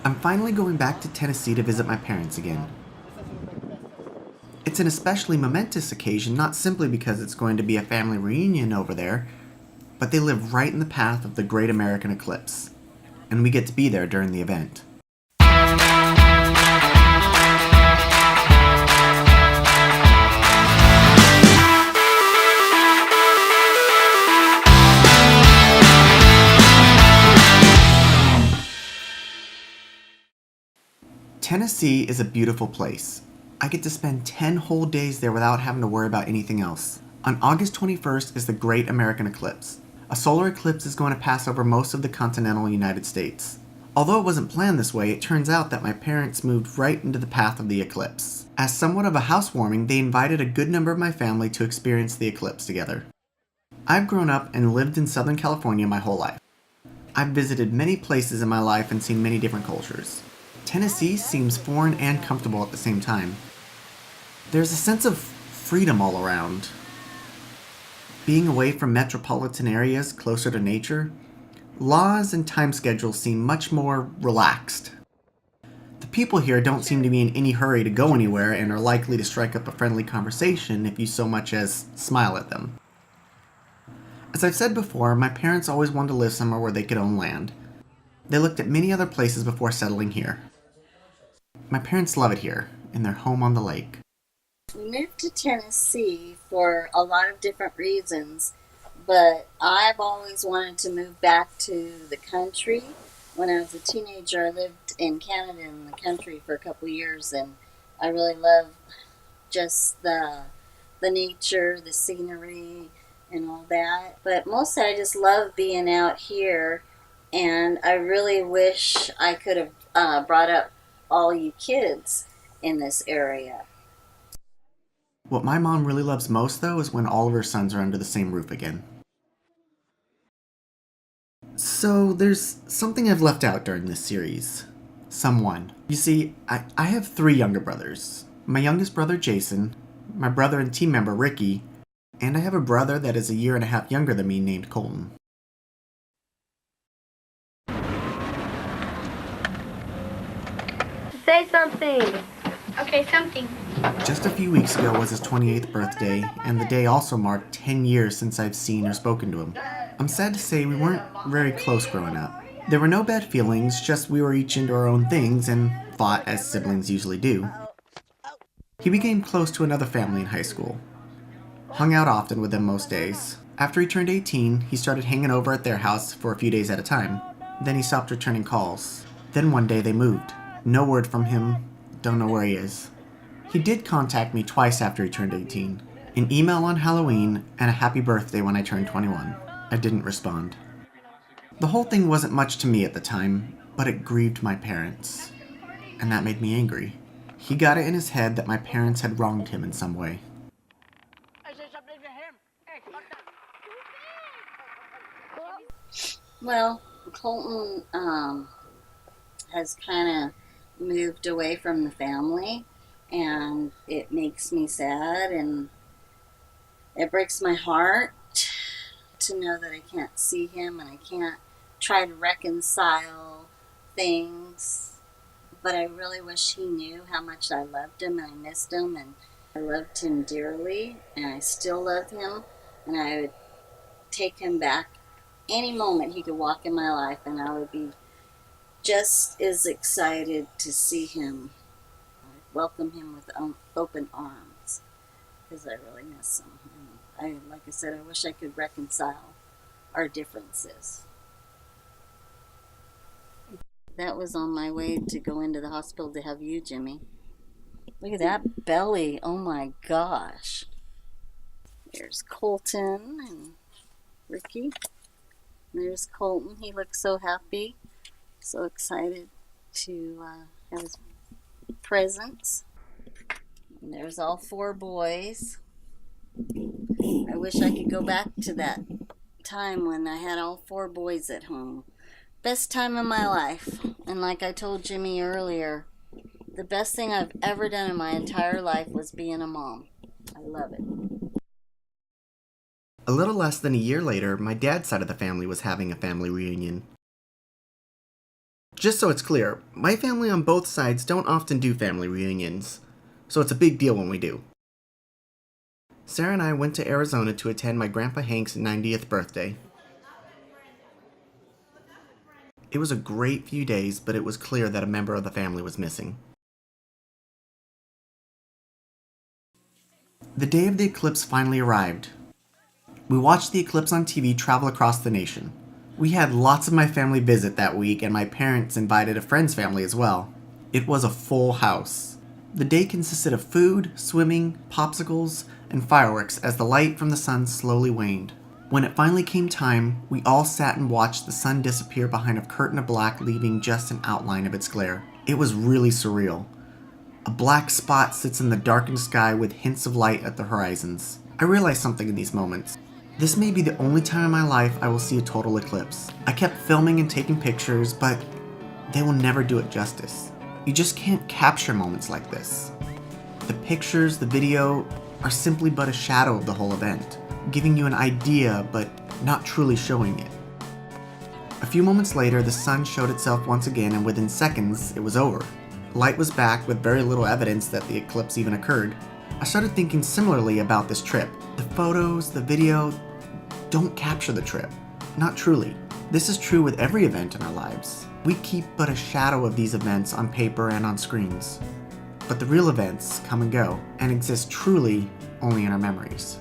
I'm finally going back to Tennessee to visit my parents again. It's an especially momentous occasion, not simply because it's going to be a family reunion over there, but they live right in the path of the Great American Eclipse, and we get to be there during the event. Tennessee is a beautiful place. I get to spend 10 whole days there without having to worry about anything else. On August 21st is the Great American Eclipse. A solar eclipse is going to pass over most of the continental United States. Although it wasn't planned this way, it turns out that my parents moved right into the path of the eclipse. As somewhat of a housewarming, they invited a good number of my family to experience the eclipse together. I've grown up and lived in Southern California my whole life. I've visited many places in my life and seen many different cultures. Tennessee seems foreign and comfortable at the same time. There's a sense of freedom all around. Being away from metropolitan areas closer to nature, laws and time schedules seem much more relaxed. The people here don't seem to be in any hurry to go anywhere and are likely to strike up a friendly conversation if you so much as smile at them. As I've said before, my parents always wanted to live somewhere where they could own land. They looked at many other places before settling here. My parents love it here, in their home on the lake. We moved to Tennessee for a lot of different reasons, but I've always wanted to move back to the country. When I was a teenager, I lived in Canada in the country for a couple of years, and I really love just the nature, the scenery, and all that. But mostly, I just love being out here, and I really wish I could have brought up all you kids in this area. What my mom really loves most, though, is when all of her sons are under the same roof again. So, there's something I've left out during this series. Someone. You see, I have three younger brothers. My youngest brother, Jason, my brother and team member, Ricky, and I have a brother that is a year and a half younger than me named Colton. Say something. Okay, something. Just a few weeks ago was his 28th birthday, and the day also marked 10 years since I've seen or spoken to him. I'm sad to say we weren't very close growing up. There were no bad feelings, just we were each into our own things and fought as siblings usually do. He became close to another family in high school. Hung out often with them most days. After he turned 18, he started hanging over at their house for a few days at a time. Then he stopped returning calls. Then one day they moved. No word from him. Don't know where he is. He did contact me twice after he turned 18. An email on Halloween and a happy birthday when I turned 21. I didn't respond. The whole thing wasn't much to me at the time, but it grieved my parents. And that made me angry. He got it in his head that my parents had wronged him in some way. Well, Colton has kind of moved away from the family, and it makes me sad, and it breaks my heart to know that I can't see him and I can't try to reconcile things. But I really wish he knew how much I loved him and I missed him, and I loved him dearly, and I still love him, and I would take him back any moment he could walk in my life, and I would be just as excited to see him. I'd welcome him with open arms because I really miss him. And like I said, I wish I could reconcile our differences. That was on my way to go into the hospital to have you, Jimmy. Look at that belly. Oh my gosh. There's Colton and Ricky. There's Colton. He looks so happy, so excited to have his presents. And there's all four boys. I wish I could go back to that time when I had all four boys at home. Best time of my life. And like I told Jimmy earlier, the best thing I've ever done in my entire life was being a mom. I love it. A little less than a year later, my dad's side of the family was having a family reunion. Just so it's clear, my family on both sides don't often do family reunions, so it's a big deal when we do. Sarah and I went to Arizona to attend my Grandpa Hank's 90th birthday. It was a great few days, but it was clear that a member of the family was missing. The day of the eclipse finally arrived. We watched the eclipse on TV travel across the nation. We had lots of my family visit that week, and my parents invited a friend's family as well. It was a full house. The day consisted of food, swimming, popsicles, and fireworks as the light from the sun slowly waned. When it finally came time, we all sat and watched the sun disappear behind a curtain of black, leaving just an outline of its glare. It was really surreal. A black spot sits in the darkened sky with hints of light at the horizons. I realized something in these moments. This may be the only time in my life I will see a total eclipse. I kept filming and taking pictures, but they will never do it justice. You just can't capture moments like this. The pictures, the video, are simply but a shadow of the whole event, giving you an idea but not truly showing it. A few moments later, the sun showed itself once again, and within seconds, it was over. Light was back with very little evidence that the eclipse even occurred. I started thinking similarly about this trip. The photos, the video, don't capture the trip. Not truly. This is true with every event in our lives. We keep but a shadow of these events on paper and on screens. But the real events come and go, and exist truly only in our memories.